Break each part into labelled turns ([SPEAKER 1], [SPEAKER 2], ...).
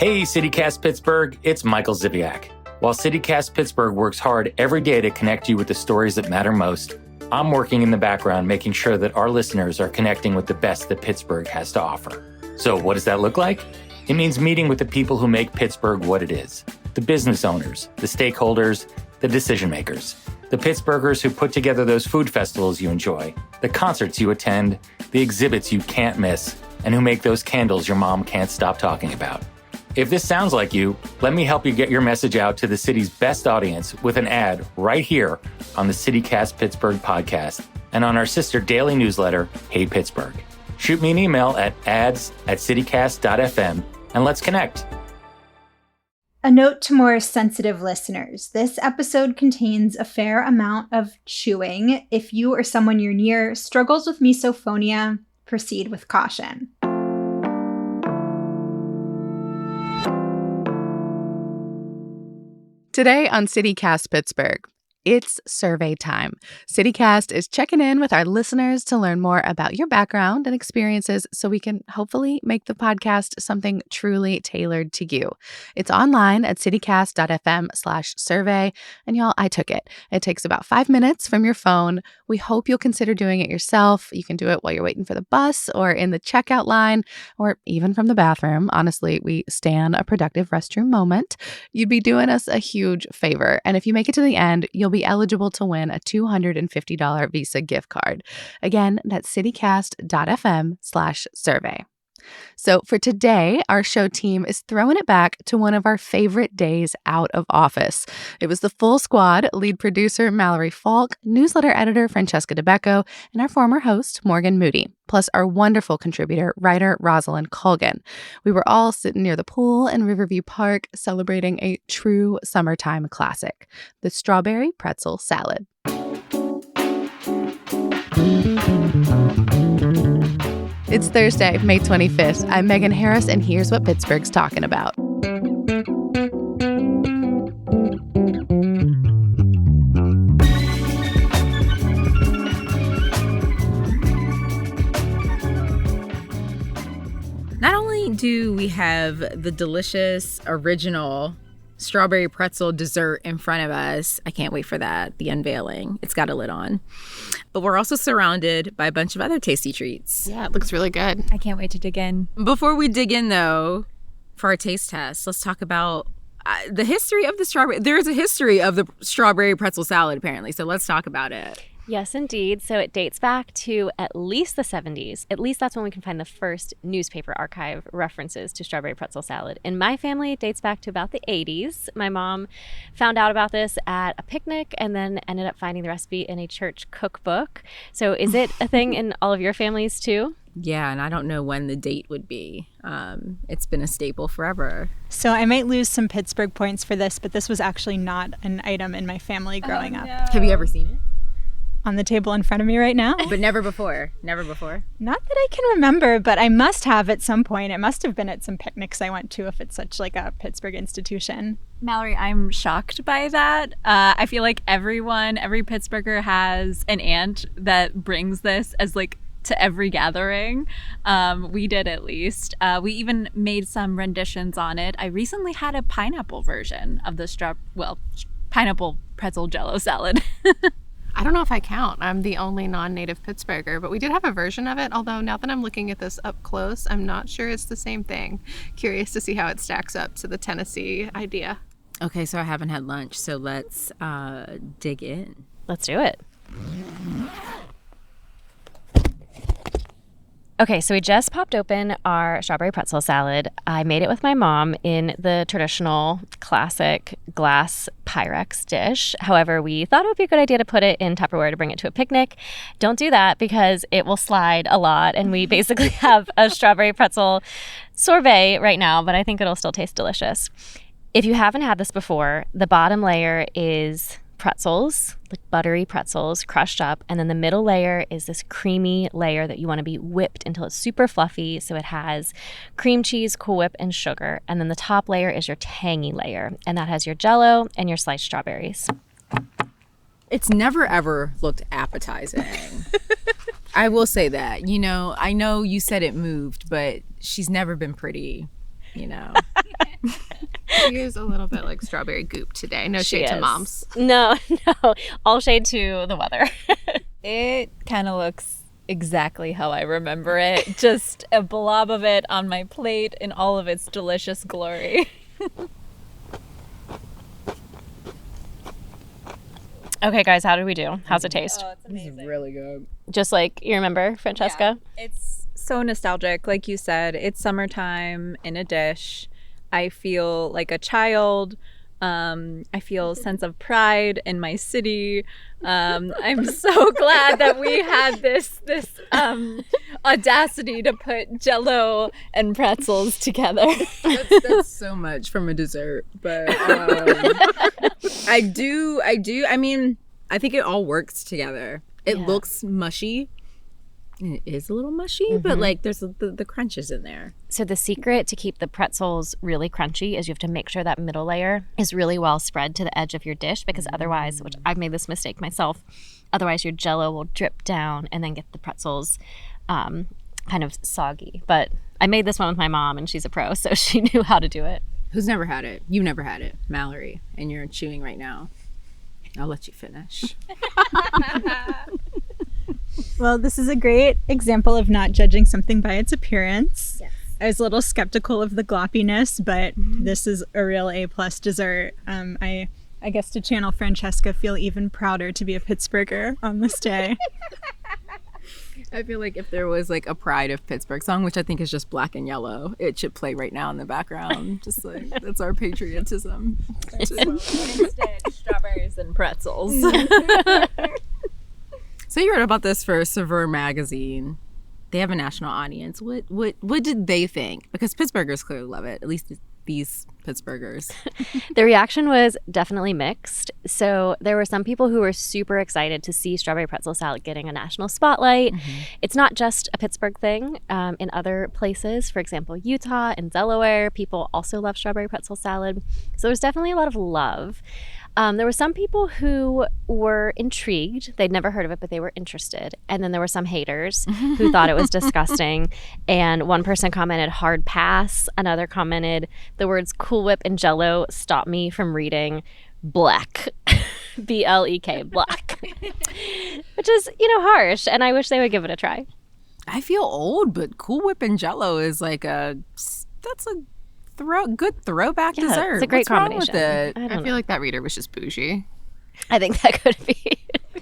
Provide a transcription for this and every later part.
[SPEAKER 1] Hey, CityCast Pittsburgh, it's Michael Ziviak. While CityCast Pittsburgh works hard every day to connect you with the stories that matter most, I'm working in the background making sure that our listeners are connecting with the best that Pittsburgh has to offer. So what does that look like? It means meeting with the people who make Pittsburgh what it is. The business owners, the stakeholders, the decision makers. The Pittsburghers who put together those food festivals you enjoy, the concerts you attend, the exhibits you can't miss, and who make those candles your mom can't stop talking about. If this sounds like you, let me help you get your message out to the city's best audience with an ad right here on the CityCast Pittsburgh podcast and on our sister daily newsletter, Hey Pittsburgh. Shoot me an email at ads@citycast.fm and let's connect.
[SPEAKER 2] A note to more sensitive listeners. This episode contains a fair amount of chewing. If you or someone you're near struggles with misophonia, proceed with caution.
[SPEAKER 3] Today on CityCast Pittsburgh, it's survey time. CityCast is checking in with our listeners to learn more about your background and experiences so we can hopefully make the podcast something truly tailored to you. It's online at citycast.fm/survey. And y'all, I took it. It takes about 5 minutes from your phone. We hope you'll consider doing it yourself. You can do it while you're waiting for the bus or in the checkout line or even from the bathroom. Honestly, we stand a productive restroom moment. You'd be doing us a huge favor. And if you make it to the end, you'll be eligible to win a $250 Visa gift card. Again, that's citycast.fm/survey. So for today, our show team is throwing it back to one of our favorite days out of office. It was the full squad: lead producer Mallory Falk, newsletter editor Francesca DeBecco, and our former host Morgan Moody, plus our wonderful contributor, writer Rosalind Colgan. We were all sitting near the pool in Riverview Park celebrating a true summertime classic, the strawberry pretzel salad. It's Thursday, May 25th. I'm Megan Harris, and here's what Pittsburgh's talking about.
[SPEAKER 4] Not only do we have the delicious original strawberry pretzel dessert in front of us. I can't wait for that, the unveiling. It's got a lid on. But we're also surrounded by a bunch of other tasty treats.
[SPEAKER 3] Yeah, it looks really good.
[SPEAKER 5] I can't wait to dig in.
[SPEAKER 4] Before we dig in, though, for our taste test, let's talk about the history of the strawberry. There is a history of the strawberry pretzel salad, apparently, so let's talk about it.
[SPEAKER 5] Yes, indeed. So it dates back to at least the 70s. At least that's when we can find the first newspaper archive references to strawberry pretzel salad. In my family, it dates back to about the 80s. My mom found out about this at a picnic and then ended up finding the recipe in a church cookbook. So is it a thing in all of your families too?
[SPEAKER 4] Yeah, and I don't know when the date would be. It's been a staple forever.
[SPEAKER 2] So I might lose some Pittsburgh points for this, but this was actually not an item in my family growing up.
[SPEAKER 4] Have you ever seen it?
[SPEAKER 2] On the table in front of me right now.
[SPEAKER 4] But never before. Never before.
[SPEAKER 2] Not that I can remember, but I must have at some point. It must have been at some picnics I went to if it's such like a Pittsburgh institution.
[SPEAKER 6] Mallory, I'm shocked by that. I feel like every Pittsburgher has an aunt that brings this as like to every gathering. We did, at least. We even made some renditions on it. I recently had a pineapple version of the pineapple pretzel jello salad.
[SPEAKER 3] I don't know if I count. I'm the only non-native Pittsburgher, but we did have a version of it, although now that I'm looking at this up close, I'm not sure it's the same thing. Curious to see how it stacks up to the Tennessee idea.
[SPEAKER 4] Okay, so I haven't had lunch, so let's dig in.
[SPEAKER 5] Let's do it. Okay, so we just popped open our strawberry pretzel salad. I made it with my mom in the traditional classic glass Pyrex dish. However, we thought it would be a good idea to put it in Tupperware to bring it to a picnic. Don't do that because it will slide a lot, and we basically have a strawberry pretzel sorbet right now, but I think it'll still taste delicious. If you haven't had this before, the bottom layer is pretzels, like buttery pretzels crushed up, and then the middle layer is this creamy layer that you want to be whipped until it's super fluffy, so it has cream cheese, Cool Whip, and sugar. And then the top layer is your tangy layer, and that has your jello and your sliced strawberries.
[SPEAKER 4] It's never ever looked appetizing. I will say that. You know, I know you said it moved, but she's never been pretty, you know.
[SPEAKER 3] She is a little bit like strawberry goop today. No shade to moms.
[SPEAKER 5] No, all shade to the weather.
[SPEAKER 6] It kind of looks exactly how I remember it. Just a blob of it on my plate in all of its delicious glory.
[SPEAKER 5] Okay, guys, how did we do? How's it taste?
[SPEAKER 6] Oh, it's amazing.
[SPEAKER 7] This is really good.
[SPEAKER 5] Just like you remember, Francesca?
[SPEAKER 6] Yeah, it's so nostalgic. Like you said, it's summertime in a dish. I feel like a child. I feel a sense of pride in my city. I'm so glad that we had this audacity to put Jell-O and pretzels together.
[SPEAKER 7] That's so much from a dessert, but I do. I mean, I think it all works together. It looks mushy. And it is a little mushy, but like there's the crunches in there.
[SPEAKER 5] So the secret to keep the pretzels really crunchy is you have to make sure that middle layer is really well spread to the edge of your dish, because otherwise, which I've made this mistake myself, otherwise your Jell-O will drip down and then get the pretzels kind of soggy. But I made this one with my mom, and she's a pro, so she knew how to do it.
[SPEAKER 7] Who's never had it? You've never had it, Mallory, and you're chewing right now. I'll let you finish.
[SPEAKER 2] Well, this is a great example of not judging something by its appearance.
[SPEAKER 6] Yes.
[SPEAKER 2] I was a little skeptical of the gloppiness, but this is a real A+ dessert. I guess to channel Francesca, feel even prouder to be a Pittsburgher on this day.
[SPEAKER 7] I feel like if there was like a Pride of Pittsburgh song, which I think is just black and yellow, it should play right now in the background. Just like, that's our patriotism.
[SPEAKER 6] Instead, strawberries and pretzels.
[SPEAKER 7] So you wrote about this for Saveur magazine. They have a national audience. What did they think? Because Pittsburghers clearly love it, at least these Pittsburghers.
[SPEAKER 5] The reaction was definitely mixed. So there were some people who were super excited to see strawberry pretzel salad getting a national spotlight. It's not just a Pittsburgh thing. In other places, for example, Utah and Delaware, people also love strawberry pretzel salad. So there's definitely a lot of love. There were some people who were intrigued. They'd never heard of it, but they were interested. And then there were some haters who thought it was disgusting. And one person commented, hard pass. Another commented, the words Cool Whip and Jell-O stop me from reading black. B-L-E-K, black. Which is, harsh. And I wish they would give it a try.
[SPEAKER 7] I feel old, but Cool Whip and Jell-O is like that's a good throwback dessert.
[SPEAKER 5] It's a great combination.
[SPEAKER 7] With it?
[SPEAKER 3] I feel like that reader was just bougie.
[SPEAKER 5] I think that could be.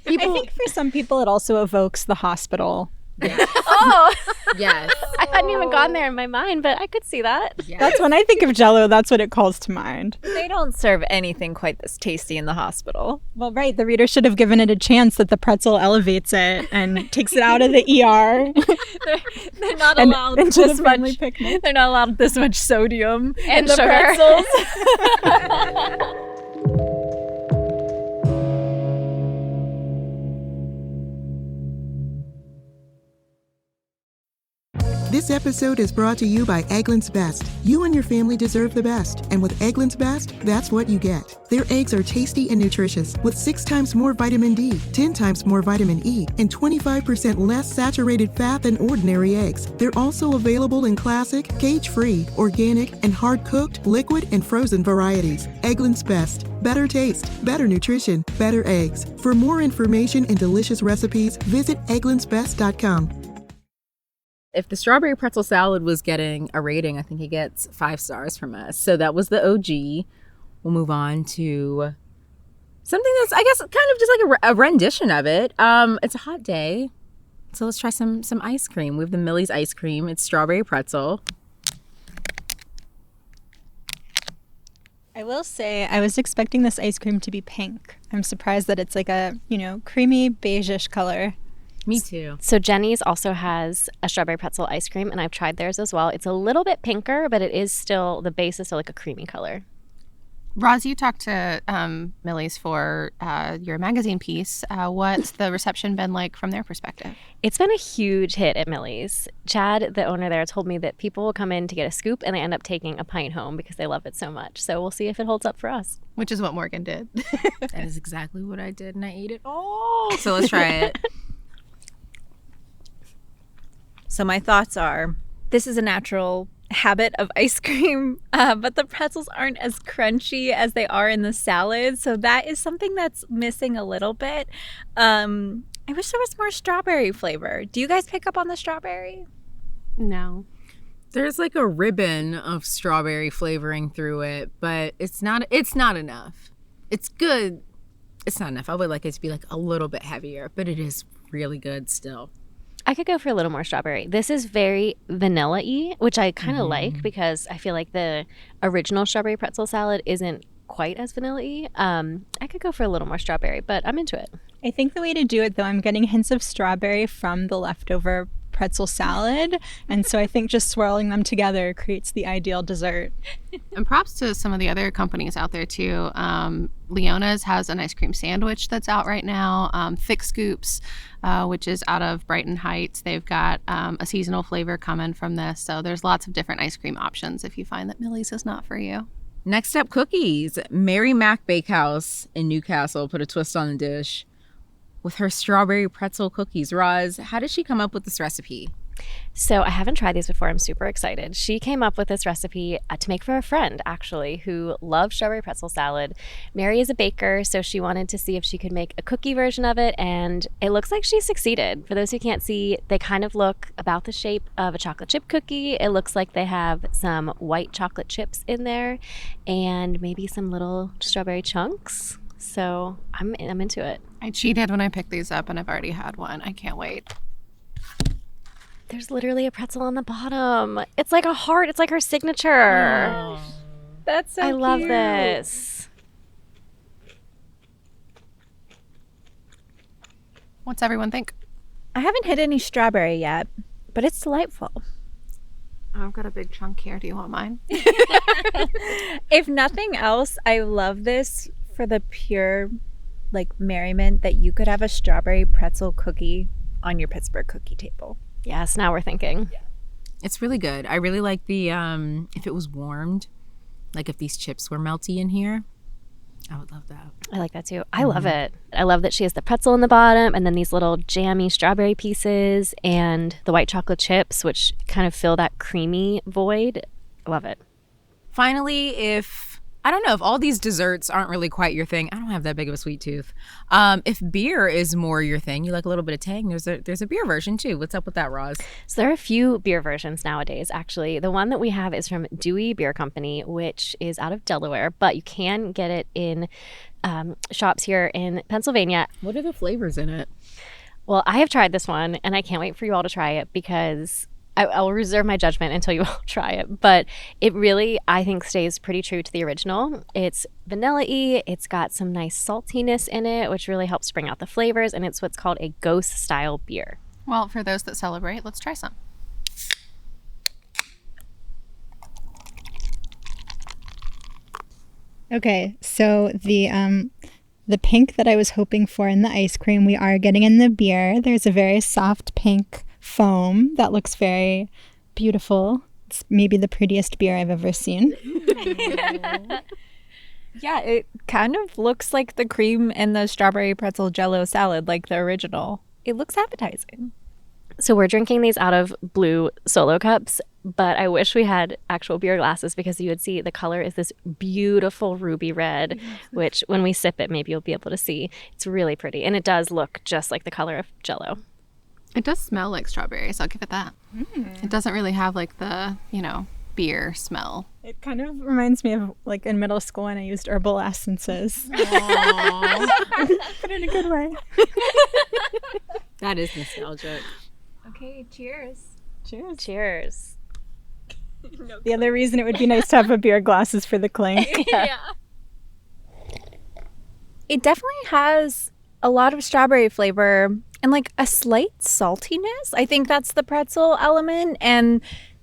[SPEAKER 2] I think for some people it also evokes the hospital.
[SPEAKER 5] Oh,
[SPEAKER 7] Yes.
[SPEAKER 5] I hadn't even gone there in my mind, but I could see that.
[SPEAKER 7] Yes.
[SPEAKER 2] That's when I think of Jell-O, that's what it calls to mind.
[SPEAKER 6] They don't serve anything quite this tasty in the hospital.
[SPEAKER 2] Well, right, the reader should have given it a chance that the pretzel elevates it and takes it out of the ER.
[SPEAKER 6] They're not
[SPEAKER 2] and
[SPEAKER 6] allowed
[SPEAKER 2] into the
[SPEAKER 6] this
[SPEAKER 2] family
[SPEAKER 6] much.
[SPEAKER 2] picnic.
[SPEAKER 6] They're not allowed this much sodium
[SPEAKER 5] And
[SPEAKER 6] in the
[SPEAKER 5] sugar.
[SPEAKER 6] pretzels.
[SPEAKER 8] This episode is brought to you by Eggland's Best. You and your family deserve the best, and with Eggland's Best, that's what you get. Their eggs are tasty and nutritious, with 6 times more vitamin D, 10 times more vitamin E, and 25% less saturated fat than ordinary eggs. They're also available in classic, cage-free, organic, and hard-cooked, liquid, and frozen varieties. Eggland's Best. Better taste, better nutrition, better eggs. For more information and delicious recipes, visit egglandsbest.com.
[SPEAKER 7] If the strawberry pretzel salad was getting a rating, I think it gets 5 stars from us. So that was the OG. We'll move on to something that's, I guess, kind of just like a rendition of it. It's a hot day, so let's try some ice cream. We have the Millie's ice cream. It's strawberry pretzel.
[SPEAKER 2] I will say, I was expecting this ice cream to be pink. I'm surprised that it's like a, creamy beige-ish color.
[SPEAKER 7] Me too.
[SPEAKER 5] So Jenny's also has a strawberry pretzel ice cream, and I've tried theirs as well. It's a little bit pinker, but it is still, the base is still like a creamy color.
[SPEAKER 3] Roz, you talked to Millie's for your magazine piece. What's the reception been like from their perspective?
[SPEAKER 5] It's been a huge hit at Millie's. Chad, the owner there, told me that people will come in to get a scoop and they end up taking a pint home because they love it so much. So we'll see if it holds up for us.
[SPEAKER 3] Which is what Morgan did.
[SPEAKER 7] That is exactly what I did, and I ate it all. So let's try it.
[SPEAKER 6] So my thoughts are, this is a natural habit of ice cream, but the pretzels aren't as crunchy as they are in the salad. So that is something that's missing a little bit. I wish there was more strawberry flavor. Do you guys pick up on the strawberry?
[SPEAKER 3] No.
[SPEAKER 7] There's like a ribbon of strawberry flavoring through it, but it's not enough. It's good. It's not enough. I would like it to be like a little bit heavier, but it is really good still.
[SPEAKER 5] I could go for a little more strawberry. This is very vanilla-y, which I kind of like because I feel like the original strawberry pretzel salad isn't quite as vanilla-y. I could go for a little more strawberry, but I'm into it.
[SPEAKER 2] I think the way to do it, though, I'm getting hints of strawberry from the leftover pretzel salad. And so I think just swirling them together creates the ideal dessert.
[SPEAKER 3] And props to some of the other companies out there too. Leona's has an ice cream sandwich that's out right now. Thick Scoops, which is out of Brighton Heights. They've got a seasonal flavor coming from this. So there's lots of different ice cream options if you find that Millie's is not for you.
[SPEAKER 7] Next up, cookies. Mary Mac Bakehouse in Newcastle put a twist on the dish with her strawberry pretzel cookies. Roz, how did she come up with this recipe?
[SPEAKER 5] So I haven't tried these before. I'm super excited. She came up with this recipe to make for a friend, actually, who loves strawberry pretzel salad. Mary is a baker, so she wanted to see if she could make a cookie version of it, and it looks like she succeeded. For those who can't see, they kind of look about the shape of a chocolate chip cookie. It looks like they have some white chocolate chips in there and maybe some little strawberry chunks. So I'm into it.
[SPEAKER 3] I cheated when I picked these up, and I've already had one. I can't wait.
[SPEAKER 5] There's literally a pretzel on the bottom. It's like a heart. It's like her signature.
[SPEAKER 6] Oh, that's so
[SPEAKER 5] I love
[SPEAKER 6] cute.
[SPEAKER 5] this.
[SPEAKER 3] What's everyone think?
[SPEAKER 6] I haven't hit any strawberry yet, but it's delightful.
[SPEAKER 3] I've got a big chunk here. Do you want mine?
[SPEAKER 6] If nothing else, I love this for the pure merriment that you could have a strawberry pretzel cookie on your Pittsburgh cookie table.
[SPEAKER 5] Yes, now we're thinking.
[SPEAKER 7] It's really good. I really like the, if it was warmed, like if these chips were melty in here, I would love that.
[SPEAKER 5] I like that too. I love it. I love that she has the pretzel in the bottom and then these little jammy strawberry pieces and the white chocolate chips, which kind of fill that creamy void. I love it.
[SPEAKER 7] Finally, I don't know if all these desserts aren't really quite your thing. I don't have that big of a sweet tooth. If beer is more your thing, you like a little bit of tang, there's a beer version too. What's up with that, Roz?
[SPEAKER 5] So there are a few beer versions nowadays, actually. The one that we have is from Dewey Beer Company, which is out of Delaware, but you can get it in shops here in Pennsylvania.
[SPEAKER 7] What are the flavors in it?
[SPEAKER 5] Well, I have tried this one, and I can't wait for you all to try it because I'll reserve my judgment until you all try it. But it really, I think, stays pretty true to the original. It's vanilla-y. It's got some nice saltiness in it, which really helps bring out the flavors. And it's what's called a ghost-style beer.
[SPEAKER 3] Well, for those that celebrate, let's try some.
[SPEAKER 2] Okay, so the pink that I was hoping for in the ice cream, we are getting in the beer. There's a very soft pink foam that looks very beautiful. It's maybe the prettiest beer I've ever seen.
[SPEAKER 6] Yeah, it kind of looks like the cream in the strawberry pretzel jello salad, like the original. It looks appetizing.
[SPEAKER 5] So we're drinking these out of blue Solo cups, but I wish we had actual beer glasses because you would see the color is this beautiful ruby red, which when we sip it, maybe you'll be able to see. It's really pretty, and it does look just like the color of jello.
[SPEAKER 3] It does smell like strawberries. I'll give it that. It doesn't really have like the, beer smell.
[SPEAKER 2] It kind of reminds me of like in middle school when I used herbal essences. But in a good way.
[SPEAKER 7] That is nostalgic.
[SPEAKER 6] Okay, cheers.
[SPEAKER 2] Cheers.
[SPEAKER 5] Cheers.
[SPEAKER 2] The other reason it would be nice to have a beer glass is for the clink.
[SPEAKER 6] Yeah. It definitely has a lot of strawberry flavor and like a slight saltiness. I think that's the pretzel element, and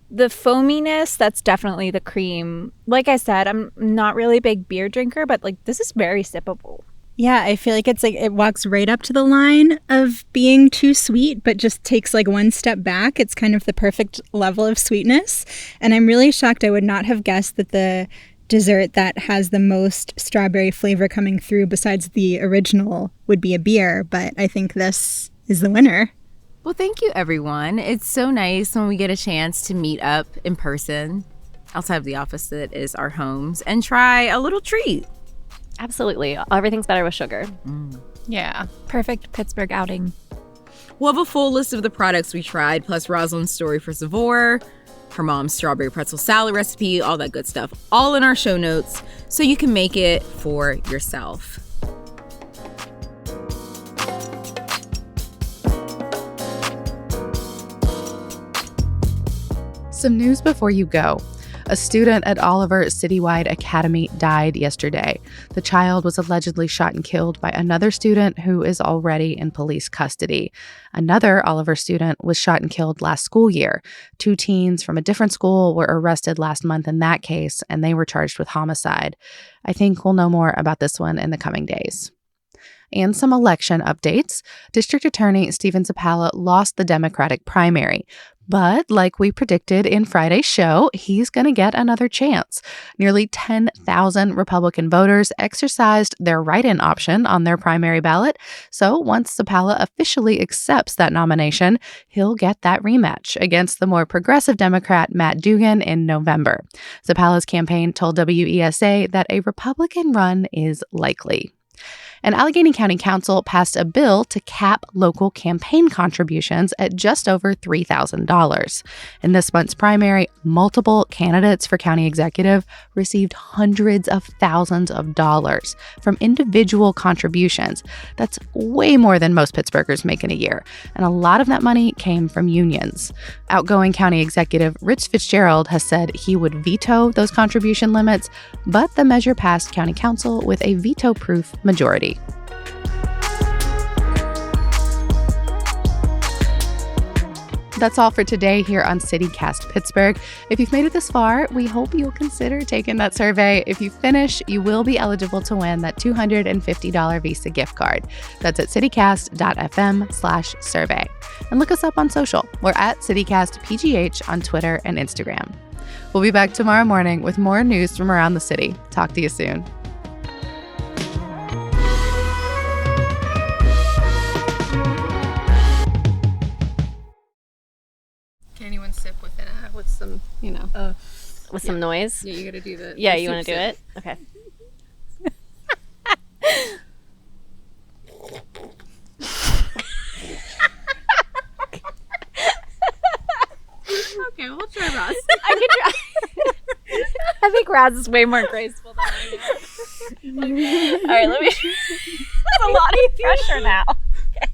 [SPEAKER 6] the foaminess, that's definitely the cream. Like I said, I'm not really a big beer drinker, but like this is very sippable.
[SPEAKER 2] Yeah, I feel like it's like it walks right up to the line of being too sweet, but just takes like one step back. It's kind of the perfect level of sweetness. And I'm really shocked. I would not have guessed that the dessert that has the most strawberry flavor coming through besides the original would be a beer, but I think this is the winner.
[SPEAKER 7] Well, thank you, everyone. It's so nice when we get a chance to meet up in person outside of the office that is our homes and try a little treat.
[SPEAKER 5] Absolutely. Everything's better with sugar.
[SPEAKER 3] Yeah.
[SPEAKER 6] Perfect Pittsburgh outing.
[SPEAKER 7] We'll have a full list of the products we tried, plus Rosalind's story for Savor, her mom's strawberry pretzel salad recipe, all that good stuff, all in our show notes so you can make it for yourself.
[SPEAKER 3] Some news before you go. A student at Oliver Citywide Academy died yesterday. The child was allegedly shot and killed by another student who is already in police custody. Another Oliver student was shot and killed last school year. 2 teens from a different school were arrested last month in that case, and they were charged with homicide. I think we'll know more about this one in the coming days. And some election updates. District Attorney Stephen Zappala lost the Democratic primary. But like we predicted in Friday's show, he's going to get another chance. Nearly 10,000 Republican voters exercised their write-in option on their primary ballot. So once Zappala officially accepts that nomination, he'll get that rematch against the more progressive Democrat Matt Dugan in November. Zappala's campaign told WESA that a Republican run is likely. And Allegheny County Council passed a bill to cap local campaign contributions at just over $3,000. In this month's primary, multiple candidates for county executive received hundreds of thousands of dollars from individual contributions. That's way more than most Pittsburghers make in a year. And a lot of that money came from unions. Outgoing county executive Rich Fitzgerald has said he would veto those contribution limits, but the measure passed county council with a veto-proof majority. That's all for today here on CityCast Pittsburgh. If you've made it this far, we hope you'll consider taking that survey. If you finish, you will be eligible to win that $250 Visa gift card. That's at citycast.fm/survey. And look us up on social. We're at CityCastPGH on Twitter and Instagram. We'll be back tomorrow morning with more news from around the city. Talk to you soon.
[SPEAKER 9] Anyone sip with some,
[SPEAKER 5] With some noise?
[SPEAKER 9] Yeah, you gotta do the.
[SPEAKER 5] Yeah,
[SPEAKER 9] the
[SPEAKER 5] you want to do
[SPEAKER 9] sip.
[SPEAKER 5] it? Okay.
[SPEAKER 9] Okay, we'll try Ross.
[SPEAKER 5] I can try. I think Raz is way more graceful than I am. All right, let me. That's a lot of pressure now. Okay.